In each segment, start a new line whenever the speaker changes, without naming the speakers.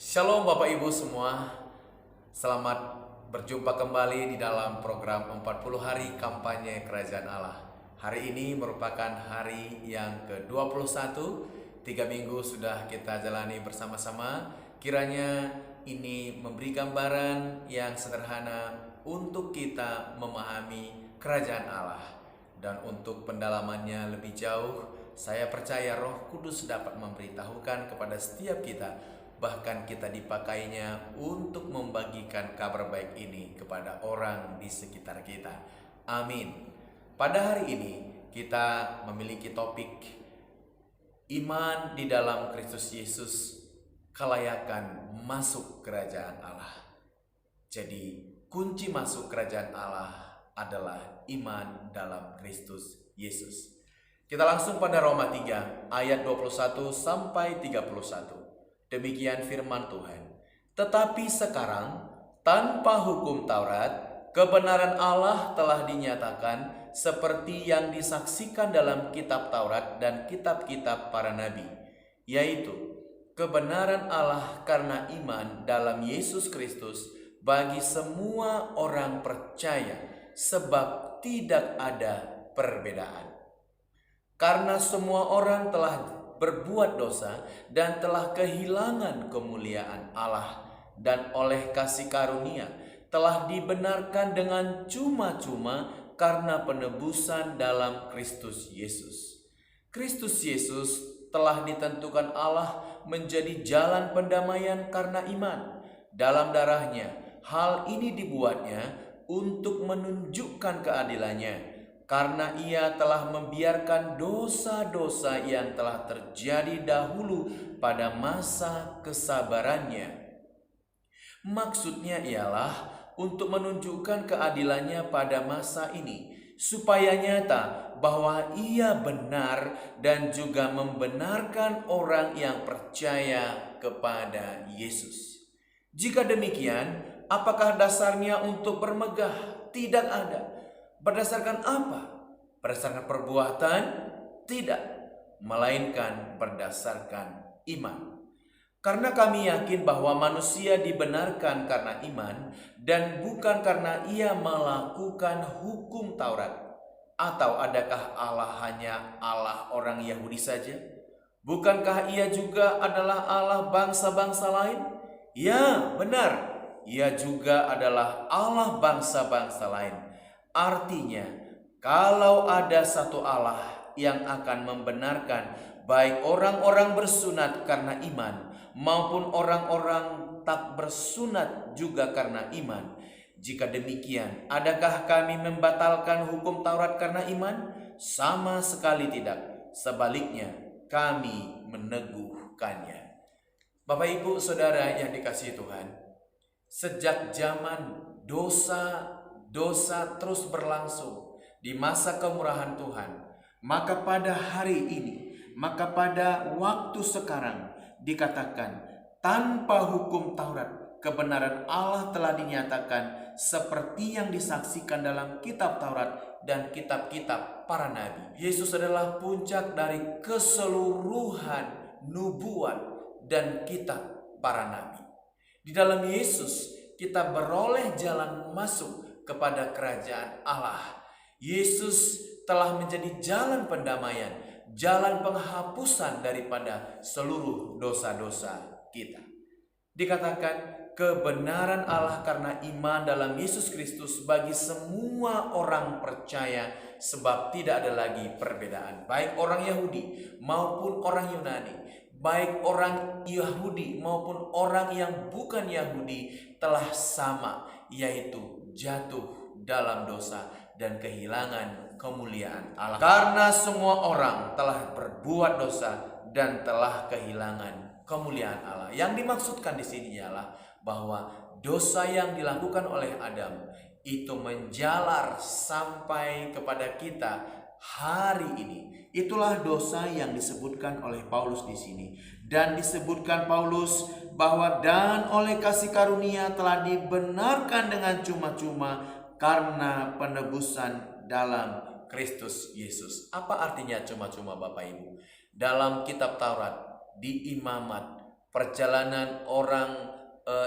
Shalom Bapak Ibu semua. Selamat berjumpa kembali di dalam program 40 hari kampanye Kerajaan Allah. Hari ini merupakan hari yang ke-21. 3 minggu sudah kita jalani bersama-sama. Kiranya ini memberi gambaran yang sederhana untuk kita memahami Kerajaan Allah. Dan untuk pendalamannya lebih jauh, saya percaya Roh Kudus dapat memberitahukan kepada setiap kita, bahkan kita dipakainya untuk membagikan kabar baik ini kepada orang di sekitar kita. Amin. Pada hari ini kita memiliki topik iman di dalam Kristus Yesus, kelayakan masuk kerajaan Allah. Jadi kunci masuk kerajaan Allah adalah iman dalam Kristus Yesus. Kita langsung pada Roma 3 ayat 21 sampai 31. Demikian firman Tuhan. Tetapi sekarang tanpa hukum Taurat, kebenaran Allah telah dinyatakan seperti yang disaksikan dalam kitab Taurat dan kitab-kitab para nabi, yaitu kebenaran Allah karena iman dalam Yesus Kristus bagi semua orang percaya, sebab tidak ada perbedaan. Karena semua orang telah berbuat dosa dan telah kehilangan kemuliaan Allah, dan oleh kasih karunia telah dibenarkan dengan cuma-cuma karena penebusan dalam Kristus Yesus. Kristus Yesus telah ditentukan Allah menjadi jalan pendamaian karena iman dalam darahnya. Hal ini dibuatnya untuk menunjukkan keadilannya, karena ia telah membiarkan dosa-dosa yang telah terjadi dahulu pada masa kesabarannya. Maksudnya ialah untuk menunjukkan keadilannya pada masa ini, supaya nyata bahwa ia benar dan juga membenarkan orang yang percaya kepada Yesus. Jika demikian, apakah dasarnya untuk bermegah? Tidak ada. Berdasarkan apa? Berdasarkan perbuatan? Tidak, melainkan berdasarkan iman. Karena kami yakin bahwa manusia dibenarkan karena iman dan bukan karena ia melakukan hukum Taurat. Atau adakah Allah hanya Allah orang Yahudi saja? Bukankah ia juga adalah Allah bangsa-bangsa lain? Ya, benar. Ia juga adalah Allah bangsa-bangsa lain. Artinya, kalau ada satu Allah yang akan membenarkan baik orang-orang bersunat karena iman maupun orang-orang tak bersunat juga karena iman. Jika demikian, adakah kami membatalkan hukum Taurat karena iman? Sama sekali tidak. Sebaliknya, kami meneguhkannya. Bapak Ibu Saudara yang dikasihi Tuhan, sejak zaman dosa terus berlangsung di masa kemurahan Tuhan, maka pada hari ini, maka pada waktu sekarang dikatakan tanpa hukum Taurat, kebenaran Allah telah dinyatakan seperti yang disaksikan dalam kitab Taurat dan kitab-kitab para nabi. Yesus adalah puncak dari keseluruhan nubuat dan kitab para nabi. Di dalam Yesus kita beroleh jalan masuk kepada kerajaan Allah. Yesus telah menjadi jalan pendamaian, jalan penghapusan daripada seluruh dosa-dosa kita. Dikatakan kebenaran Allah karena iman dalam Yesus Kristus bagi semua orang percaya, sebab tidak ada lagi perbedaan, baik orang Yahudi maupun orang Yunani, baik orang Yahudi maupun orang yang bukan Yahudi telah sama, yaitu jatuh dalam dosa dan kehilangan kemuliaan Allah. Karena semua orang telah berbuat dosa dan telah kehilangan kemuliaan Allah. Yang dimaksudkan di sini ialah bahwa dosa yang dilakukan oleh Adam itu menjalar sampai kepada kita hari ini. Itulah dosa yang disebutkan oleh Paulus di sini. Dan disebutkan Paulus bahwa dan oleh kasih karunia telah dibenarkan dengan cuma-cuma karena penebusan dalam Kristus Yesus. Apa artinya cuma-cuma Bapak Ibu? Dalam kitab Taurat, di imamat, perjalanan orang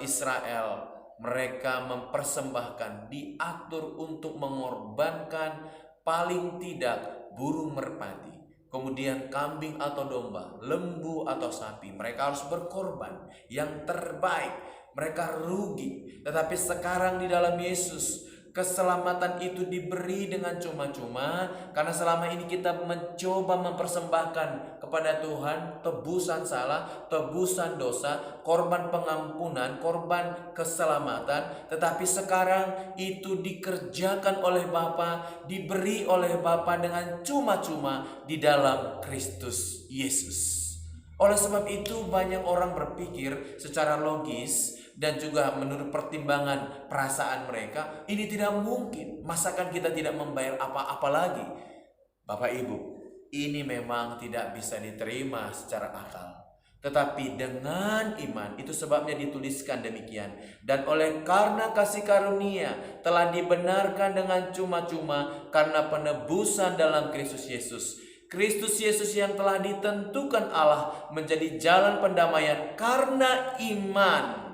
Israel, mereka mempersembahkan, diatur untuk mengorbankan paling tidak burung merpati, kemudian kambing atau domba, lembu atau sapi. Mereka harus berkorban yang terbaik, mereka rugi. Tetapi sekarang di dalam Yesus, keselamatan itu diberi dengan cuma-cuma, karena selama ini kita mencoba mempersembahkan kepada Tuhan tebusan salah, tebusan dosa, korban pengampunan, korban keselamatan. Tetapi sekarang itu dikerjakan oleh Bapa, diberi oleh Bapa dengan cuma-cuma di dalam Kristus Yesus. Oleh sebab itu banyak orang berpikir secara logis dan juga menurut pertimbangan perasaan mereka, ini tidak mungkin. Masakan kita tidak membayar apa-apa lagi? Bapak Ibu, ini memang tidak bisa diterima secara akal. Tetapi dengan iman, itu sebabnya dituliskan demikian. Dan oleh karena kasih karunia telah dibenarkan dengan cuma-cuma karena penebusan dalam Kristus Yesus. Kristus Yesus yang telah ditentukan Allah menjadi jalan pendamaian karena iman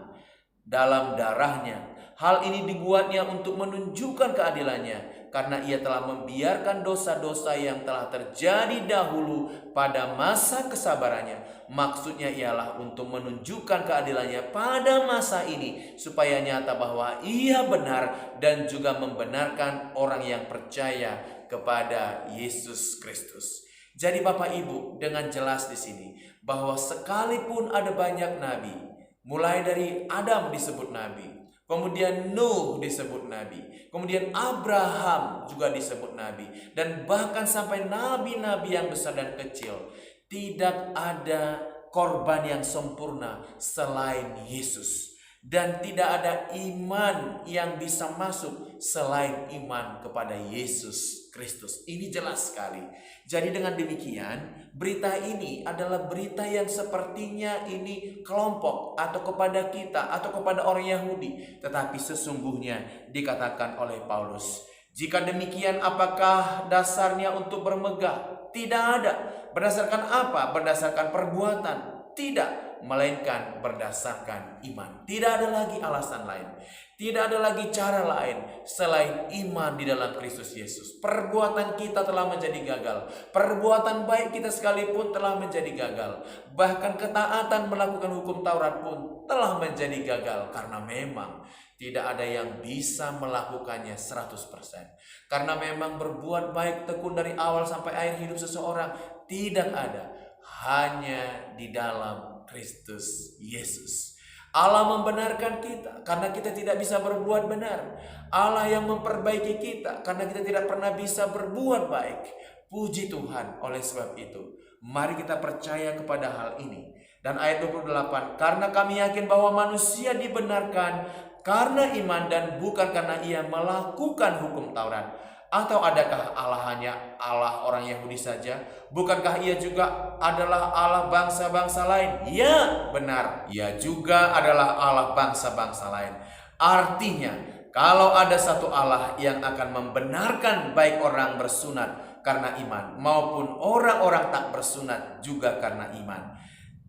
dalam darahnya. Hal ini dibuatnya untuk menunjukkan keadilannya, karena ia telah membiarkan dosa-dosa yang telah terjadi dahulu pada masa kesabarannya. Maksudnya ialah untuk menunjukkan keadilannya pada masa ini, supaya nyata bahwa ia benar dan juga membenarkan orang yang percaya kepada Yesus Kristus. Jadi Bapak Ibu, dengan jelas di sini bahwa sekalipun ada banyak nabi, mulai dari Adam disebut nabi, kemudian Nuh disebut nabi, kemudian Abraham juga disebut nabi, dan bahkan sampai nabi-nabi yang besar dan kecil. Tidak ada korban yang sempurna selain Yesus, dan tidak ada iman yang bisa masuk selain iman kepada Yesus Kristus. Ini jelas sekali. Jadi dengan demikian, berita ini adalah berita yang sepertinya ini kelompok atau kepada kita atau kepada orang Yahudi. Tetapi sesungguhnya dikatakan oleh Paulus, jika demikian apakah dasarnya untuk bermegah? Tidak ada. Berdasarkan apa? Berdasarkan perbuatan? Tidak, melainkan berdasarkan iman. Tidak ada lagi alasan lain. Tidak ada lagi cara lain selain iman di dalam Kristus Yesus. Perbuatan kita telah menjadi gagal. Perbuatan baik kita sekalipun telah menjadi gagal. Bahkan ketaatan melakukan hukum Taurat pun telah menjadi gagal. Karena memang tidak ada yang bisa melakukannya 100%. Karena memang berbuat baik tekun dari awal sampai akhir hidup seseorang tidak ada. Hanya di dalam Kristus Yesus. Allah membenarkan kita karena kita tidak bisa berbuat benar. Allah yang memperbaiki kita karena kita tidak pernah bisa berbuat baik. Puji Tuhan. Oleh sebab itu, mari kita percaya kepada hal ini. Dan ayat 28, karena kami yakin bahwa manusia dibenarkan karena iman dan bukan karena ia melakukan hukum Taurat. Atau adakah Allah hanya Allah orang Yahudi saja? Bukankah ia juga adalah Allah bangsa-bangsa lain? Ya, benar. Ia juga adalah Allah bangsa-bangsa lain. Artinya, kalau ada satu Allah yang akan membenarkan baik orang bersunat karena iman maupun orang-orang tak bersunat juga karena iman.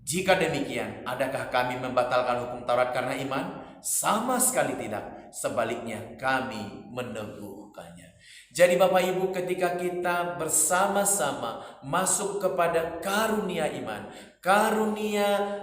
Jika demikian, adakah kami membatalkan hukum Taurat karena iman? Sama sekali tidak. Sebaliknya, kami meneguhkannya. Jadi Bapak Ibu, ketika kita bersama-sama masuk kepada karunia iman, karunia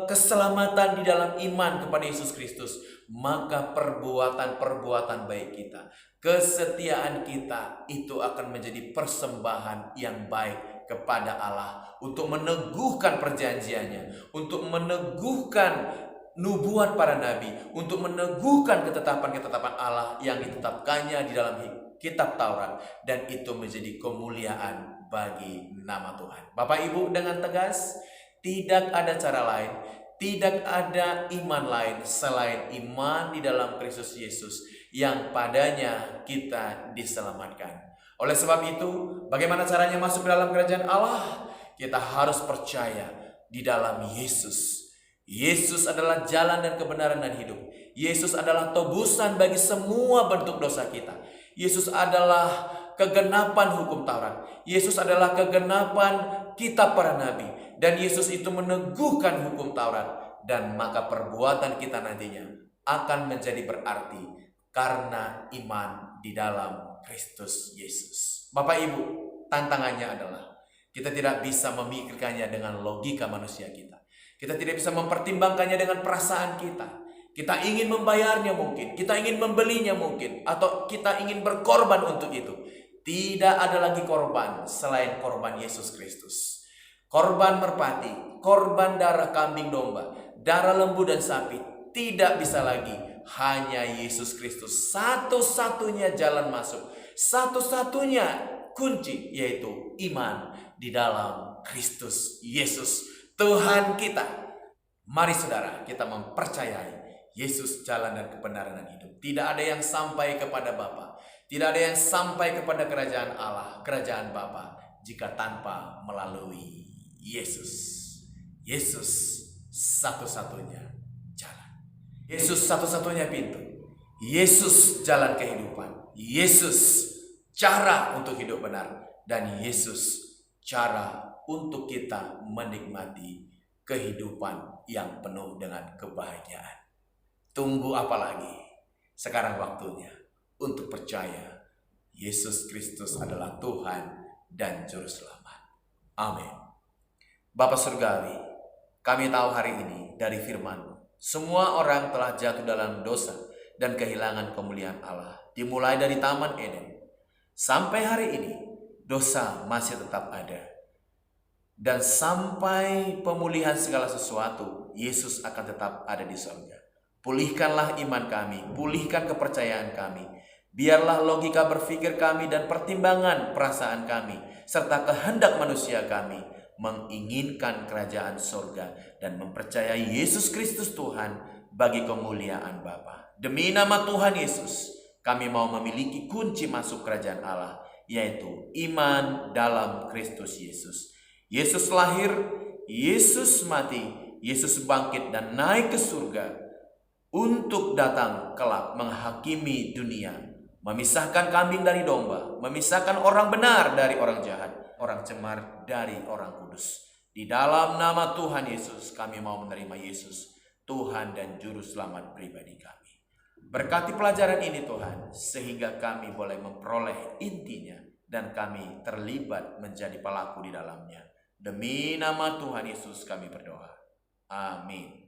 keselamatan di dalam iman kepada Yesus Kristus, maka perbuatan-perbuatan baik kita, kesetiaan kita itu akan menjadi persembahan yang baik kepada Allah untuk meneguhkan perjanjiannya, untuk meneguhkan nubuat para nabi, untuk meneguhkan ketetapan-ketetapan Allah yang ditetapkannya di dalam kitab Taurat, dan itu menjadi kemuliaan bagi nama Tuhan. Bapak Ibu, dengan tegas, tidak ada cara lain, tidak ada iman lain selain iman di dalam Kristus Yesus yang padanya kita diselamatkan. Oleh sebab itu, bagaimana caranya masuk ke dalam kerajaan Allah? Kita harus percaya di dalam Yesus. Yesus adalah jalan dan kebenaran dan hidup. Yesus adalah tebusan bagi semua bentuk dosa kita. Yesus adalah kegenapan hukum Taurat. Yesus adalah kegenapan kitab para nabi. Dan Yesus itu meneguhkan hukum Taurat. Dan maka perbuatan kita nantinya akan menjadi berarti karena iman di dalam Kristus Yesus. Bapak Ibu, tantangannya adalah kita tidak bisa memikirkannya dengan logika manusia kita. Kita tidak bisa mempertimbangkannya dengan perasaan kita. Kita ingin membayarnya mungkin, kita ingin membelinya mungkin, atau kita ingin berkorban untuk itu. Tidak ada lagi korban selain korban Yesus Kristus. Korban merpati, korban darah kambing domba, darah lembu dan sapi tidak bisa lagi. Hanya Yesus Kristus satu-satunya jalan masuk, satu-satunya kunci, yaitu iman di dalam Kristus Yesus Tuhan kita. Mari saudara, kita mempercayai Yesus jalan dan kebenaran dan hidup. Tidak ada yang sampai kepada Bapa, tidak ada yang sampai kepada kerajaan Allah, kerajaan Bapa, jika tanpa melalui Yesus. Yesus satu-satunya jalan. Yesus satu-satunya pintu. Yesus jalan kehidupan. Yesus cara untuk hidup benar. Dan Yesus cara untuk kita menikmati kehidupan yang penuh dengan kebahagiaan. Tunggu apa lagi? Sekarang waktunya untuk percaya Yesus Kristus adalah Tuhan dan Juru Selamat. Amin. Bapa Surgawi, kami tahu hari ini dari firman-Mu, semua orang telah jatuh dalam dosa dan kehilangan kemuliaan Allah. Dimulai dari Taman Eden sampai hari ini, dosa masih tetap ada. Dan sampai pemulihan segala sesuatu, Yesus akan tetap ada di surga. Pulihkanlah iman kami, pulihkan kepercayaan kami. Biarlah logika berpikir kami dan pertimbangan perasaan kami, serta kehendak manusia kami, menginginkan kerajaan surga dan mempercayai Yesus Kristus Tuhan bagi kemuliaan Bapa. Demi nama Tuhan Yesus, kami mau memiliki kunci masuk kerajaan Allah, yaitu iman dalam Kristus Yesus. Yesus lahir, Yesus mati, Yesus bangkit dan naik ke surga untuk datang kelak menghakimi dunia, memisahkan kambing dari domba, memisahkan orang benar dari orang jahat, orang cemar dari orang kudus. Di dalam nama Tuhan Yesus, kami mau menerima Yesus, Tuhan dan Juru Selamat pribadi kami. Berkati pelajaran ini Tuhan, sehingga kami boleh memperoleh intinya dan kami terlibat menjadi pelaku di dalamnya. Demi nama Tuhan Yesus kami berdoa. Amin.